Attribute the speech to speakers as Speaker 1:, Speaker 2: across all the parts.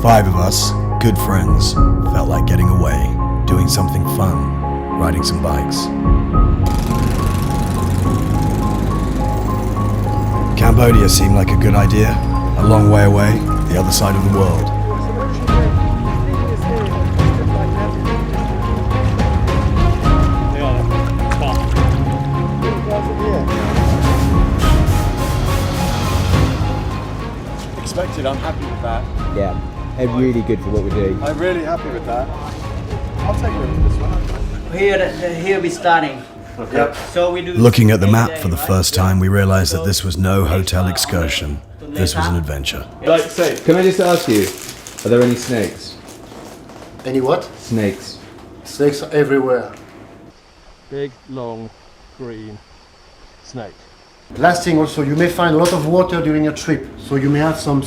Speaker 1: 5 of us, good friends, felt like getting away, doing something fun, riding some bikes. Cambodia seemed like a good idea, a long way away, the other side of the world.
Speaker 2: Expected, I'm happy with that.
Speaker 3: Yeah, and really good for what we're doing.
Speaker 2: I'm really happy with that. I'll take this one.
Speaker 4: Here we starting.
Speaker 2: Okay. Yep.
Speaker 4: So we do.
Speaker 1: Looking at the map for the first time, we realized that this was no hotel excursion. This was an adventure.
Speaker 2: Like say,
Speaker 3: Can I just ask you, are there any snakes?
Speaker 5: Any what?
Speaker 3: Snakes.
Speaker 5: Snakes are everywhere.
Speaker 2: big, long, green snake.
Speaker 5: Last thing also, you may find a lot of water during your trip. So you may have some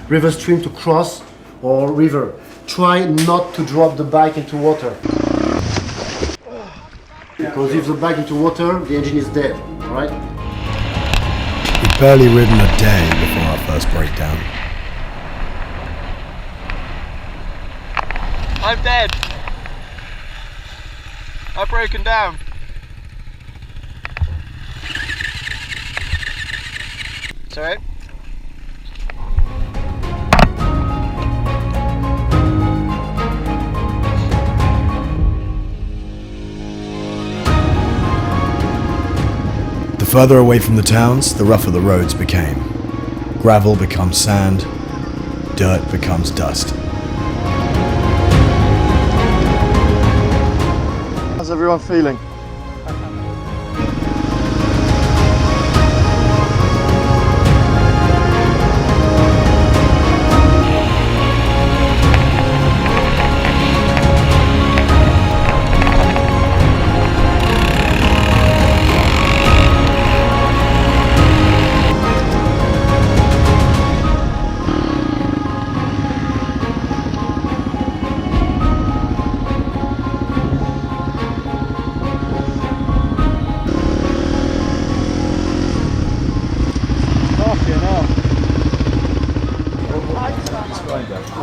Speaker 5: river stream to cross or river. Try not to drop the bike into water. Because if the bike into water, the engine is dead, alright?
Speaker 1: We'd barely ridden a day before our first breakdown.
Speaker 2: I'm dead. I've broken down. Sorry.
Speaker 1: The further away from the towns, the rougher the roads became. Gravel becomes sand, dirt becomes dust.
Speaker 2: How's everyone feeling?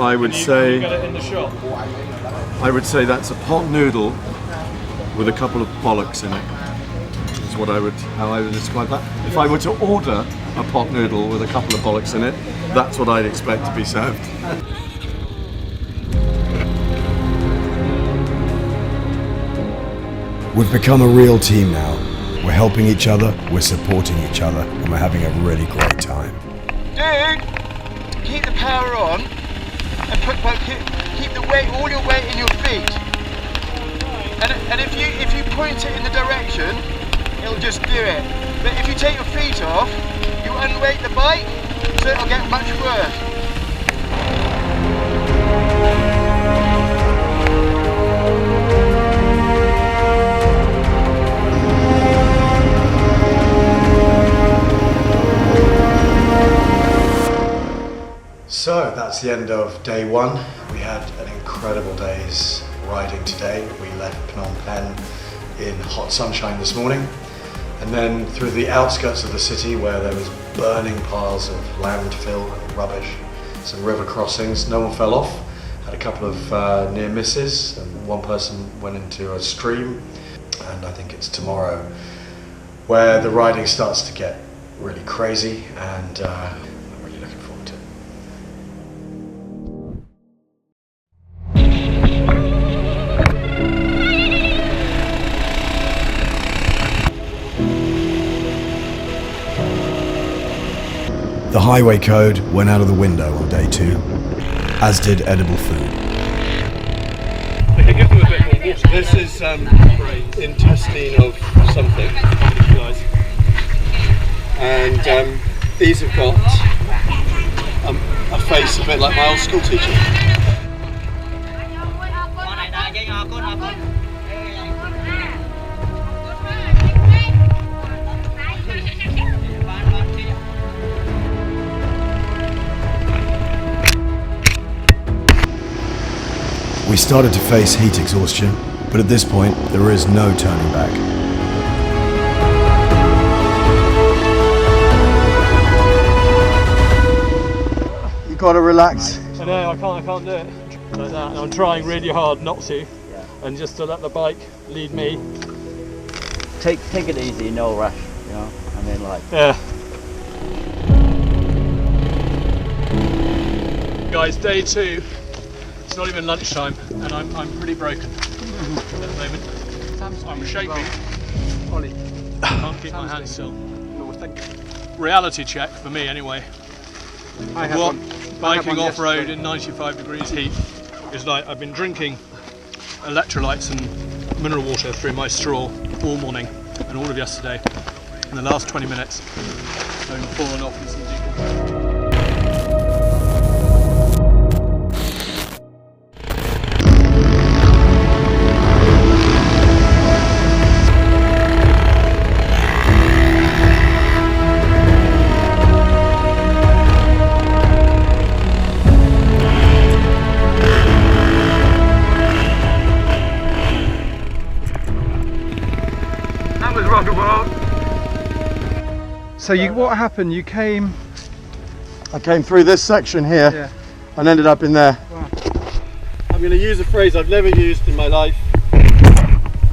Speaker 2: I would say that's a pot noodle with a couple of bollocks in it. Is how I would describe that. If I were to order a pot noodle with a couple of bollocks in it, that's what I'd expect to be served.
Speaker 1: We've become a real team now. We're helping each other, we're supporting each other, and we're having a really great time.
Speaker 2: Dude, keep the power on and keep the weight, all your weight in your feet. And if you point it in the direction, it'll just do it. But if you take your feet off, you unweight the bike, so it'll get much worse.
Speaker 1: So that's the end of day one. We had an incredible day's riding today. We left Phnom Penh in hot sunshine this morning, and then through the outskirts of the city where there was burning piles of landfill and rubbish, some river crossings. No one fell off. Had a couple of near misses, and one person went into a stream. And I think it's tomorrow where the riding starts to get really crazy, and I'm really looking forward to it. The highway code went out of the window on day 2, as did edible food.
Speaker 2: Okay, give them a bit more water. This is intestine of something, guys. And these have got a face a bit like my old school teacher.
Speaker 1: We started to face heat exhaustion, but at this point, there is no turning back.
Speaker 2: You gotta relax
Speaker 6: I know, I can't do it like that. And I'm trying really hard not to, and just to let the bike lead me.
Speaker 4: Take it easy, no rush, you know. I mean, like.
Speaker 6: Yeah. Guys, day 2. It's not even lunchtime, and I'm pretty broken at the moment. I'm shaking. Ollie, can't keep my hands still. Reality check for me, anyway. Biking off-road in 95 degrees heat is like. I've been drinking electrolytes and mineral water through my straw all morning and all of yesterday. In the last 20 minutes, I've fallen off in some deep water.
Speaker 2: So what happened? You came... I came through this section here and ended up in there. Wow. I'm going to use a phrase I've never used in my life.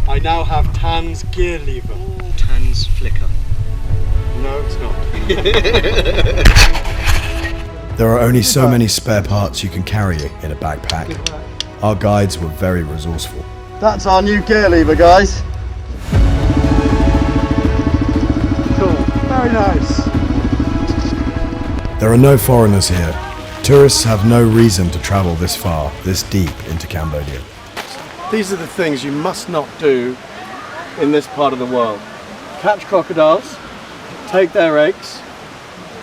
Speaker 2: I now have Tan's gear lever.
Speaker 1: Tan's flicker.
Speaker 2: No, it's not.
Speaker 1: There are only so many spare parts you can carry in a backpack. Our guides were very resourceful.
Speaker 2: That's our new gear lever, guys. Very nice.
Speaker 1: There are no foreigners here. Tourists have no reason to travel this far, this deep into Cambodia.
Speaker 2: These are the things you must not do in this part of the world. Catch crocodiles, take their eggs,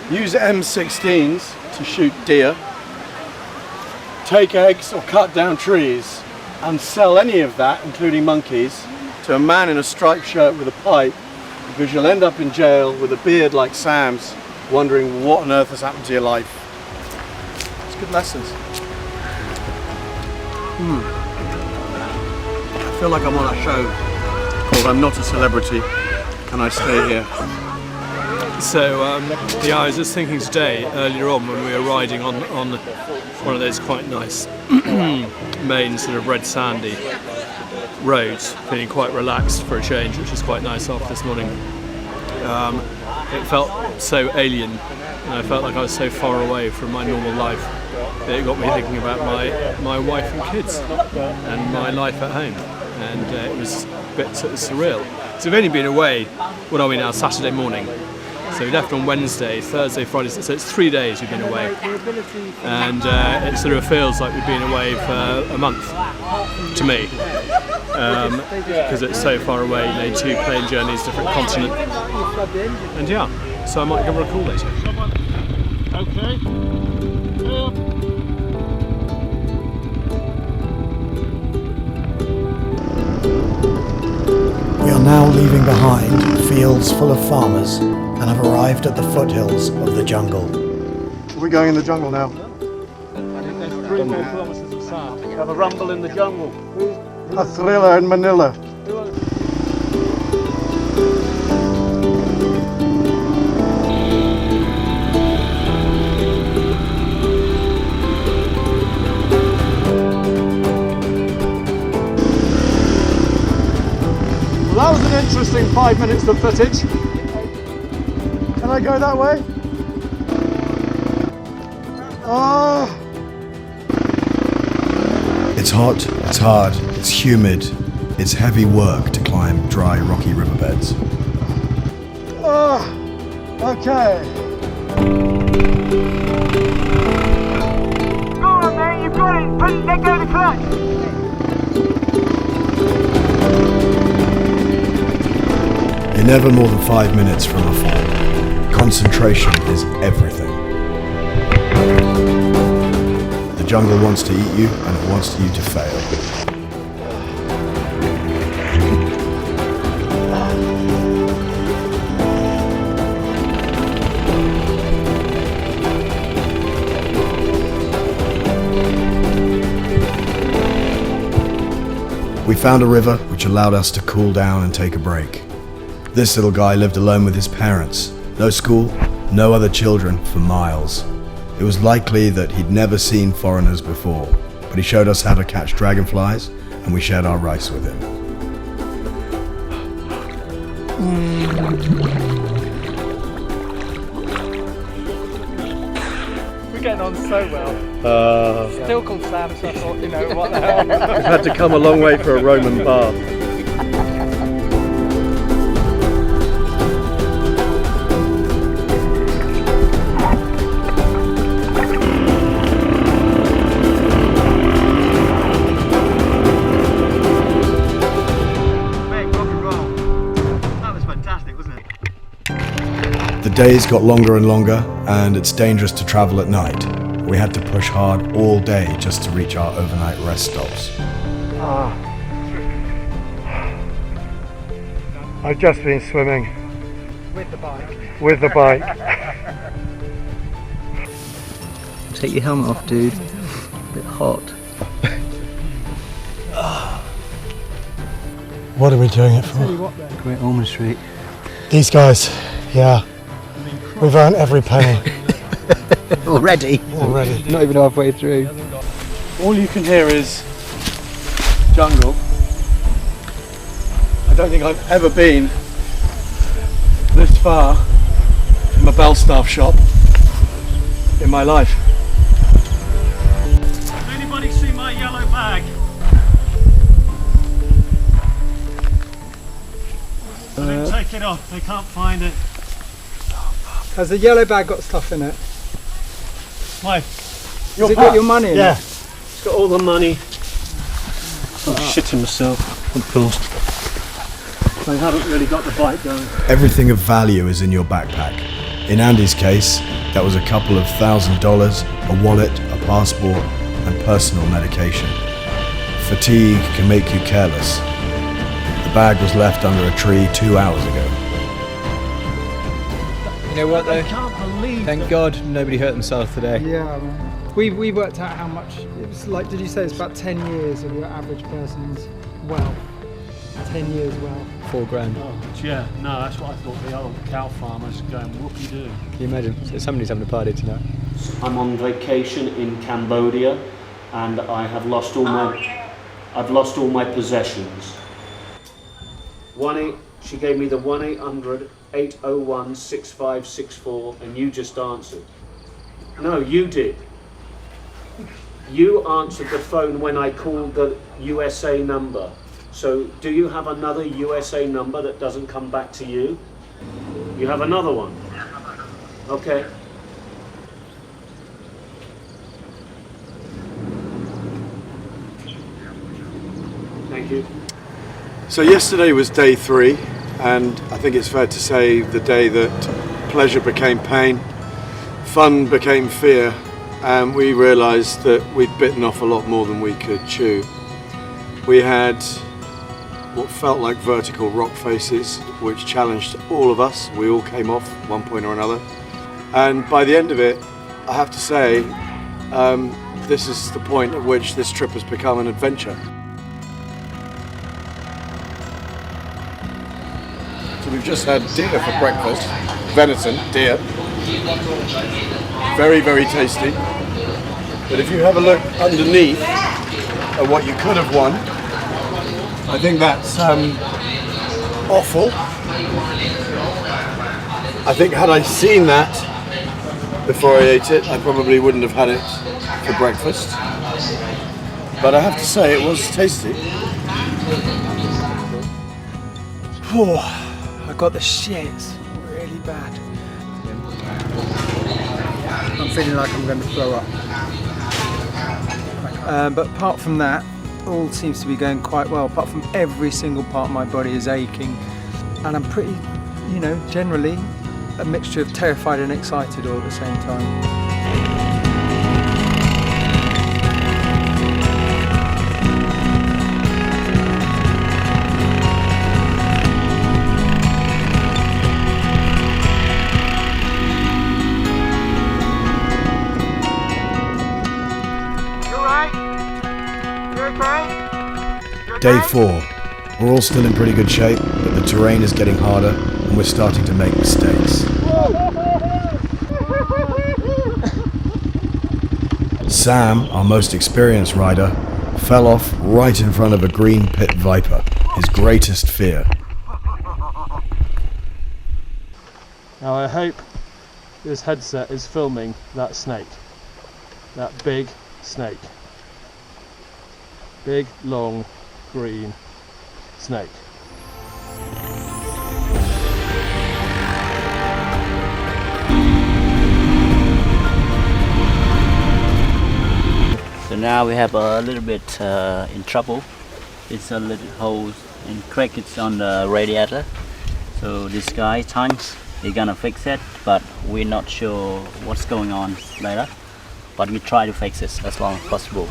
Speaker 2: use M16s to shoot deer, take eggs or cut down trees and sell any of that, including monkeys, to a man in a striped shirt with a pipe, because you'll end up in jail with a beard like Sam's, wondering what on earth has happened to your life. It's good lessons. I feel like I'm on a show called I'm Not a Celebrity, Can I Stay Here?
Speaker 6: So I was just thinking today, earlier on when we were riding on one of those quite nice main sort of red sandy roads, feeling quite relaxed for a change, which is quite nice after this morning. It felt so alien, and I felt like I was so far away from my normal life that it got me thinking about my wife and kids and my life at home, and it was a bit sort of surreal. So we've only been away, what are we now, Saturday morning? So we left on Wednesday, Thursday, Friday, so it's 3 days we've been away, and it sort of feels like we've been away for a month to me, because it's so far away, 2 plane journeys, different continent, and so I might give her a call later.
Speaker 2: Okay.
Speaker 1: We are now leaving behind fields full of farmers and have arrived at the foothills of the jungle.
Speaker 2: We're going in the jungle now.
Speaker 6: 3-4 kilometres of sand.
Speaker 2: Have a rumble in the jungle. A thriller in Manila. Well, that was an interesting 5 minutes of footage. Can I go that way?
Speaker 1: It's hot, it's hard, it's humid, it's heavy work to climb dry, rocky riverbeds.
Speaker 2: Okay.
Speaker 7: Go on, mate, you've got it. Let go of the clutch.
Speaker 1: You're never more than 5 minutes from a fall. Concentration is everything. The jungle wants to eat you, and it wants you to fail. We found a river which allowed us to cool down and take a break. This little guy lived alone with his parents. No school, no other children for miles. It was likely that he'd never seen foreigners before, but he showed us how to catch dragonflies, and we shared our rice with him.
Speaker 6: We're getting on so well. Still called Sam, so I thought, you know, what the hell.
Speaker 2: We've had to come a long way for a Roman bath.
Speaker 1: The days got longer and longer, and it's dangerous to travel at night. We had to push hard all day just to reach our overnight rest stops.
Speaker 5: I've just been swimming.
Speaker 6: With the bike.
Speaker 5: With the bike.
Speaker 4: Take your helmet off, dude. A bit hot.
Speaker 5: What are we doing it for?
Speaker 4: Great Ormond Street.
Speaker 5: These guys, yeah. We've earned every penny
Speaker 4: Already?
Speaker 5: already.
Speaker 4: Not even halfway through.
Speaker 6: All you can hear is jungle. I don't think I've ever been this far from a Bellstaff shop in my life. Does anybody see my yellow bag? I didn't take it off, they can't find it.
Speaker 8: Has the yellow bag got stuff in it?
Speaker 6: Why?
Speaker 8: Has it got your money in
Speaker 5: Yeah.
Speaker 8: it?
Speaker 6: It's got all the money. I'm shitting myself, of course. They haven't really got the bike going.
Speaker 1: Everything of value is in your backpack. In Andy's case, that was a couple of $1,000, a wallet, a passport, and personal medication. Fatigue can make you careless. The bag was left under a tree 2 hours ago.
Speaker 3: You know what though?
Speaker 6: I can't believe
Speaker 3: Thank God nobody hurt themselves today.
Speaker 8: Yeah, man. We worked out how much, it was like, did you say it's about 10 years of your average person's wealth? 10 years wealth.
Speaker 3: $4,000.
Speaker 6: Oh, yeah, no, that's what I thought. The old cow farmers going whoopie-doo.
Speaker 3: Can you imagine? So somebody's having a party tonight.
Speaker 9: I'm on vacation in Cambodia, and I have lost all my possessions. She gave me the 1-800-801-6564, and you just answered. No, you did. You answered the phone when I called the USA number. So do you have another USA number that doesn't come back to you? You have another one? Okay. Thank you.
Speaker 1: So yesterday was day 3, and I think it's fair to say the day that pleasure became pain, fun became fear, and we realised that we'd bitten off a lot more than we could chew. We had what felt like vertical rock faces, which challenged all of us. We all came off at one point or another. And by the end of it, I have to say, this is the point at which this trip has become an adventure. So we've just had deer for breakfast, venison, deer. Very, very tasty. But if you have a look underneath at what you could have won, I think that's awful. I think had I seen that before I ate it, I probably wouldn't have had it for breakfast. But I have to say it was tasty.
Speaker 8: I got the shits really bad. I'm feeling like I'm going to throw up. But apart from that, all seems to be going quite well. Apart from every single part of my body is aching, and I'm pretty, you know, generally a mixture of terrified and excited all at the same time.
Speaker 1: Day 4. We're all still in pretty good shape, but the terrain is getting harder and we're starting to make mistakes. Sam, our most experienced rider, fell off right in front of a green pit viper, his greatest fear.
Speaker 6: Now I hope this headset is filming that snake. That big snake. Big, long, green snake.
Speaker 4: So now we have a little bit in trouble. It's a little hole and crack. It's on the radiator. So this guy, Tanks, he's gonna fix it, but we're not sure what's going on later. But we try to fix this as long as possible.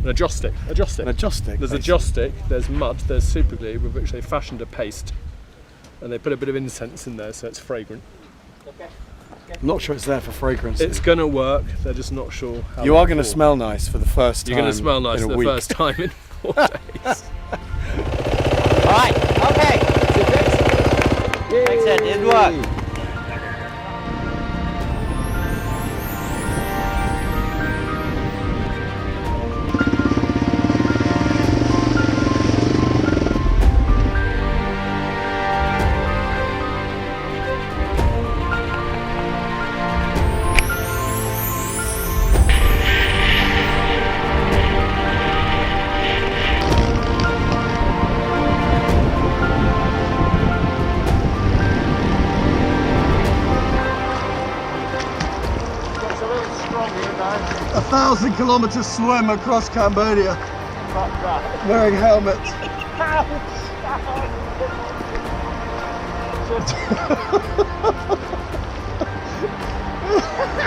Speaker 6: An adjust stick.
Speaker 1: An adjust stick.
Speaker 6: There's a adjust stick, there's mud, there's super glue with which they fashioned a paste, and they put a bit of incense in there so it's fragrant.
Speaker 1: I'm not sure it's there for fragrance.
Speaker 6: It's gonna work, they're just not sure how.
Speaker 1: You are going to smell nice for the first time.
Speaker 6: You're gonna smell nice
Speaker 1: in
Speaker 6: for
Speaker 1: a
Speaker 6: the
Speaker 1: week.
Speaker 6: first time in 4 days.
Speaker 4: Alright, okay. Fix it, it worked.
Speaker 6: A 1,000 kilometre swim across Cambodia. Wearing helmets.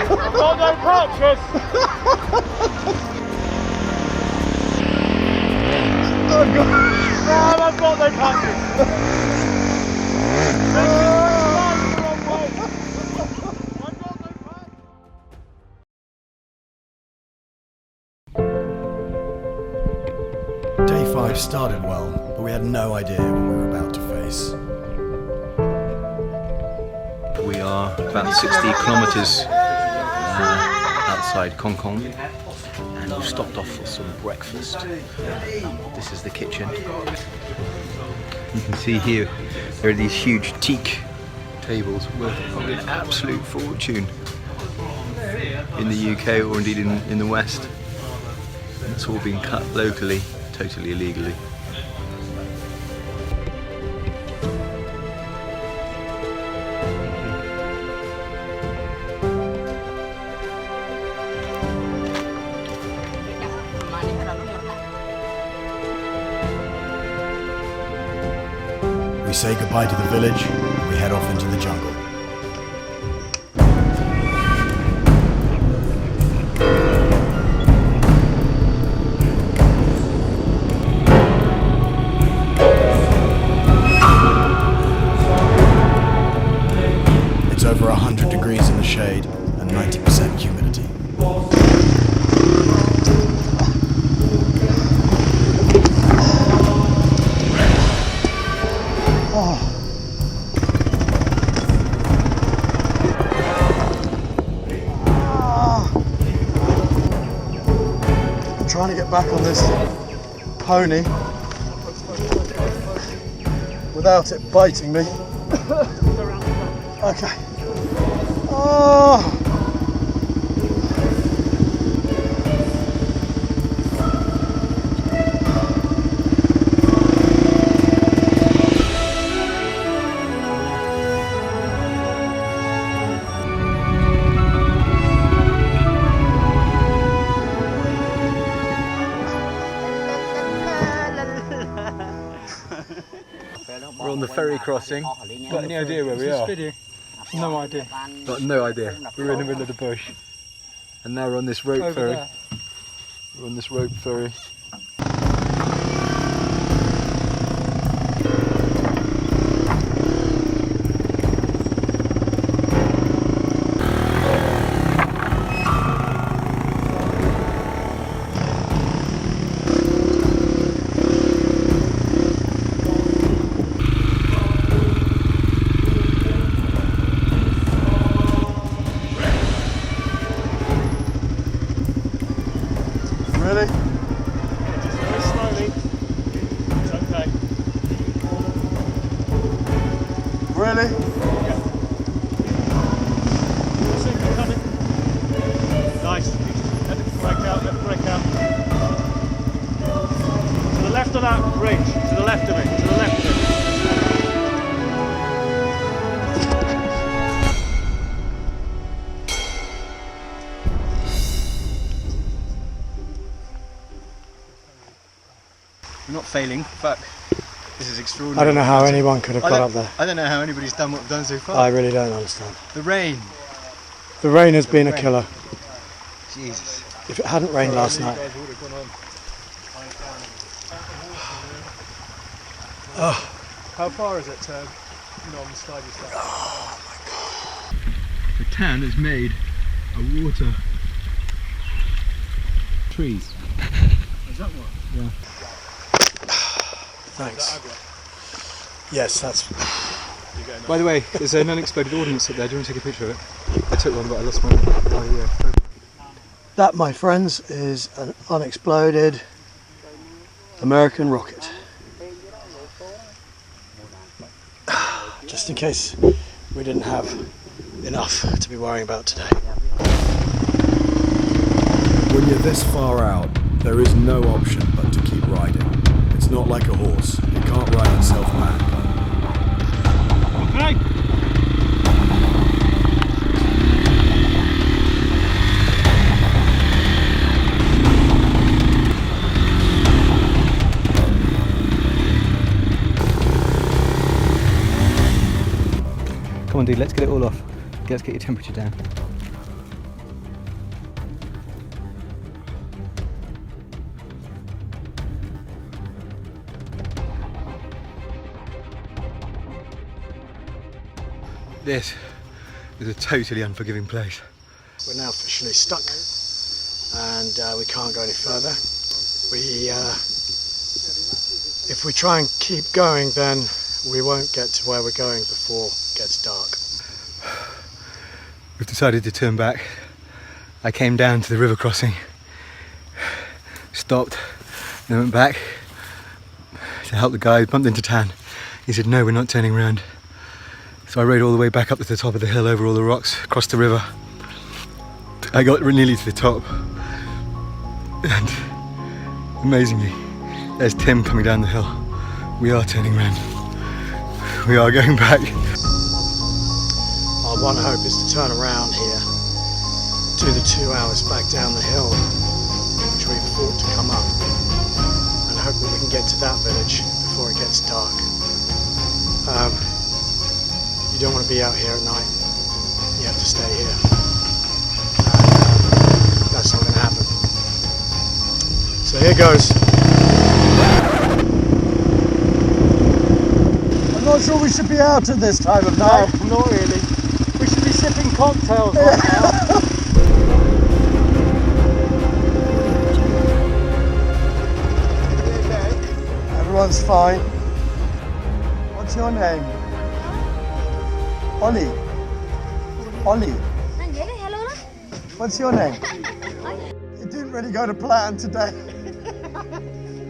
Speaker 7: I've got no purchase.
Speaker 6: Oh God.
Speaker 7: No, I've got no purchase.
Speaker 1: Day 5 started well, but we had no idea what we were about to face.
Speaker 10: We are about 60 kilometres outside Hong Kong, and we've stopped off for some breakfast. This is the kitchen. You can see here there are these huge teak tables worth probably an absolute fortune in the UK or indeed in the West. It's all been cut locally, totally illegally.
Speaker 1: We say goodbye to the village, and we head off into the jungle. It's over 100 degrees in the shade and 90% humidity.
Speaker 6: Trying to get back on this pony without it biting me. Okay. Oh.
Speaker 3: We're on the ferry crossing. Got any idea where we are?
Speaker 8: Video. No idea.
Speaker 3: Got no idea. We're in the middle of the bush. And now we're on this rope ferry.
Speaker 8: There.
Speaker 3: We're on this rope ferry.
Speaker 1: Really?
Speaker 7: Just very slowly. It's okay.
Speaker 1: Really?
Speaker 7: Signal coming. Nice. Let it break out, let it break out. To the left of that ridge. To the left of it. To the left of it.
Speaker 10: We're not failing. Fuck. This is extraordinary.
Speaker 1: I don't know how anyone could have got up there.
Speaker 10: I don't know how anybody's done what we've done so far.
Speaker 1: I really don't understand.
Speaker 10: The rain.
Speaker 1: The rain has been a killer.
Speaker 10: Jesus.
Speaker 1: If it hadn't rained last night. Oh.
Speaker 7: How far is it to, on the slidey stuff?
Speaker 1: Oh my god.
Speaker 10: The tan has made a water. Trees.
Speaker 7: Is that one?
Speaker 10: Yeah.
Speaker 1: Thanks. Yes, that's.
Speaker 3: By the way, there's an unexploded ordnance up there. Do you want to take a picture of it? I took one, but I lost mine. Oh yeah.
Speaker 1: That, my friends, is an unexploded American rocket. Just in case we didn't have enough to be worrying about today.
Speaker 11: When you're this far out, there is no option but to keep riding. It's not like a horse. It can't ride itself back.
Speaker 7: Okay.
Speaker 3: Come on, dude, let's get it all off. Let's get your temperature down.
Speaker 10: This is a totally unforgiving place.
Speaker 1: We're now officially stuck and we can't go any further. If we try and keep going, then we won't get to where we're going before it gets dark.
Speaker 10: We've decided to turn back. I came down to the river crossing, stopped, then went back to help the guy, bumped into Tan. He said, no, we're not turning around. So I rode all the way back up to the top of the hill over all the rocks, across the river. I got nearly to the top. And amazingly, there's Tim coming down the hill. We are turning around. We are going back.
Speaker 1: Our one hope is to turn around here, do the 2 hours back down the hill, which we've fought to come up, and hope that we can get to that village before it gets dark. You don't want to be out here at night. You have to stay here. And, that's not going to happen. So here goes.
Speaker 7: I'm not sure we should be out at this time of night. No, not really. We should be sipping cocktails right now.
Speaker 1: Everyone's fine. What's your name? Ollie. Ollie. What's your name? It didn't really go to plan today.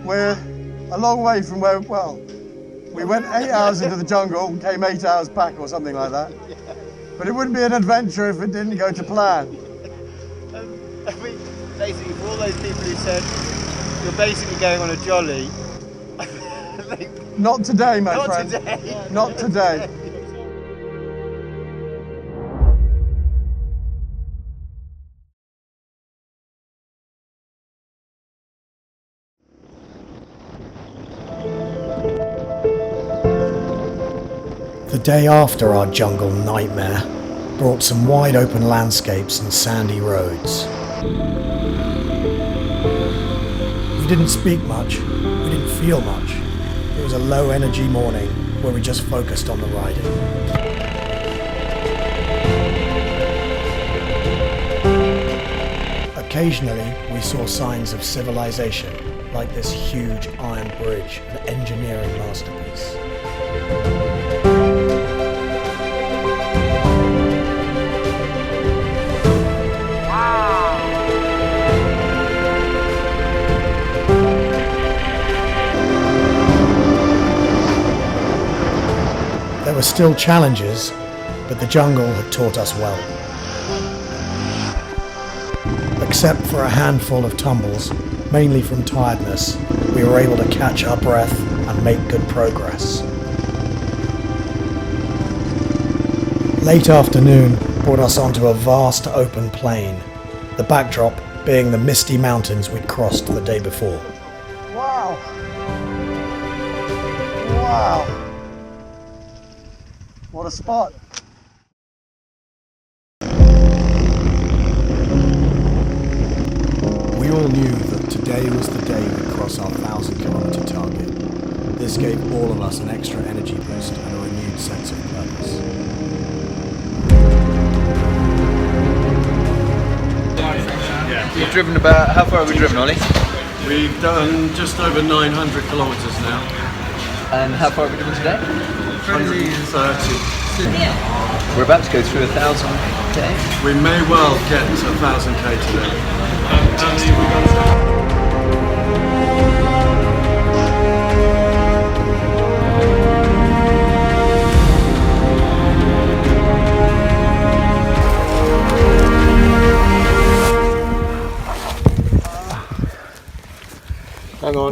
Speaker 1: We're a long way from where, well, we went 8 hours into the jungle and came 8 hours back or something like that. But it wouldn't be an adventure if it didn't go to plan.
Speaker 2: I mean, basically, for all those people who said you're basically going on a jolly.
Speaker 1: Not today, my
Speaker 2: Not
Speaker 1: friend.
Speaker 2: today.
Speaker 1: Not today. The day after our jungle nightmare brought some wide open landscapes and sandy roads. We didn't speak much, we didn't feel much. It was a low energy morning where we just focused on the riding. Occasionally we saw signs of civilization, like this huge iron bridge, an engineering masterpiece.
Speaker 5: were still challenges, but the jungle had taught us well. Except for a handful of tumbles, mainly from tiredness, we were able to catch our breath and make good progress. Late afternoon brought us onto a vast open plain, the backdrop being the misty mountains we'd crossed the day before.
Speaker 7: Wow! Wow! What a spot!
Speaker 11: We all knew that today was the day we'd cross our 1,000-kilometre target. This gave all of us an extra energy boost and a renewed sense of purpose.
Speaker 10: We've driven about, how far have we driven, Ollie?
Speaker 6: We've done just over 900 kilometres now.
Speaker 10: And how far have we driven today?
Speaker 6: 130.
Speaker 10: We're about to go through 1,000k.
Speaker 6: We may well get to 1,000k today. Hang on.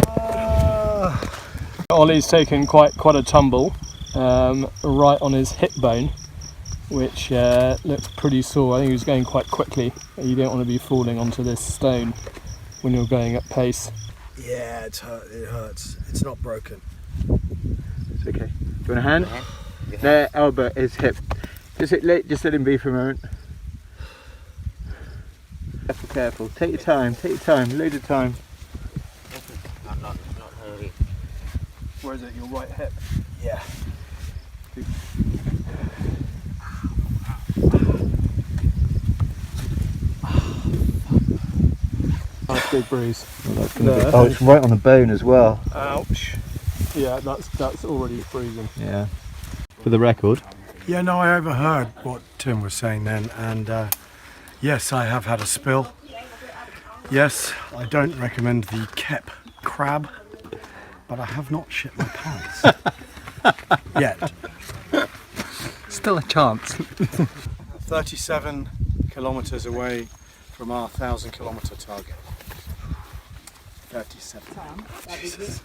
Speaker 6: Ollie's taken quite a tumble right on his hip bone, which looks pretty sore. I think he was going quite quickly. You don't want to be falling onto this stone when you're going at pace.
Speaker 11: Yeah, it hurts. It's not broken.
Speaker 10: It's okay. Do you want a hand? There, elbow is hip. Just let him be for a moment. Careful. Take your time. Load of time.
Speaker 4: Not hurry.
Speaker 6: Where is it? Your right hip?
Speaker 11: Yeah.
Speaker 6: That's a big bruise.
Speaker 10: Oh, it's right on the bone as well.
Speaker 6: Ouch. Yeah, that's already bruising.
Speaker 10: Yeah. For the record.
Speaker 11: Yeah, no, I overheard what Tim was saying then, and yes, I have had a spill. Yes, I don't recommend the Kep crab, but I have not shit my pants. Yet.
Speaker 8: Still a chance.
Speaker 11: 37 kilometres away from our 1,000-kilometre target. 37. Jesus.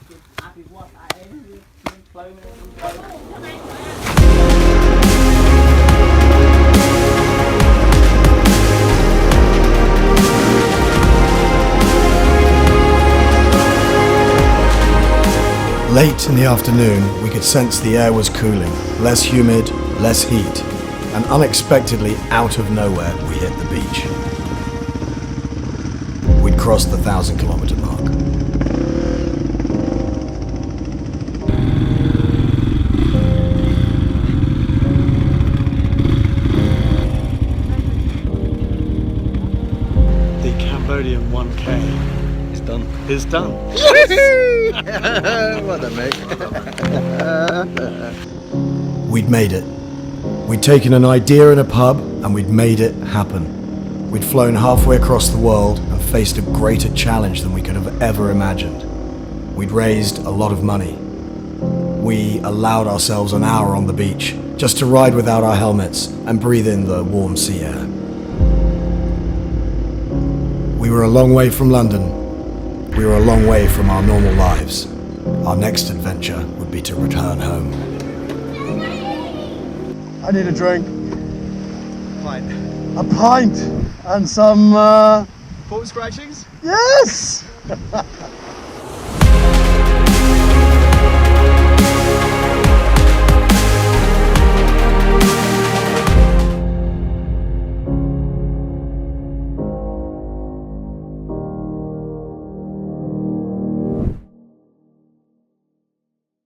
Speaker 11: Late in the afternoon, we could sense the air was cooling, less humid, less heat, and unexpectedly, out of nowhere, we hit the beach. We'd crossed the 1,000-kilometre mark.
Speaker 1: The Cambodian 1K is done.
Speaker 10: Well done, mate.
Speaker 11: We'd made it. We'd taken an idea in a pub and we'd made it happen. We'd flown halfway across the world and faced a greater challenge than we could have ever imagined. We'd raised a lot of money. We allowed ourselves an hour on the beach just to ride without our helmets and breathe in the warm sea air. We were a long way from London. We were a long way from our normal lives. Our next adventure would be to return home.
Speaker 7: I need a drink.
Speaker 6: Pint.
Speaker 7: A pint and some
Speaker 6: Port scratchings?
Speaker 7: yes!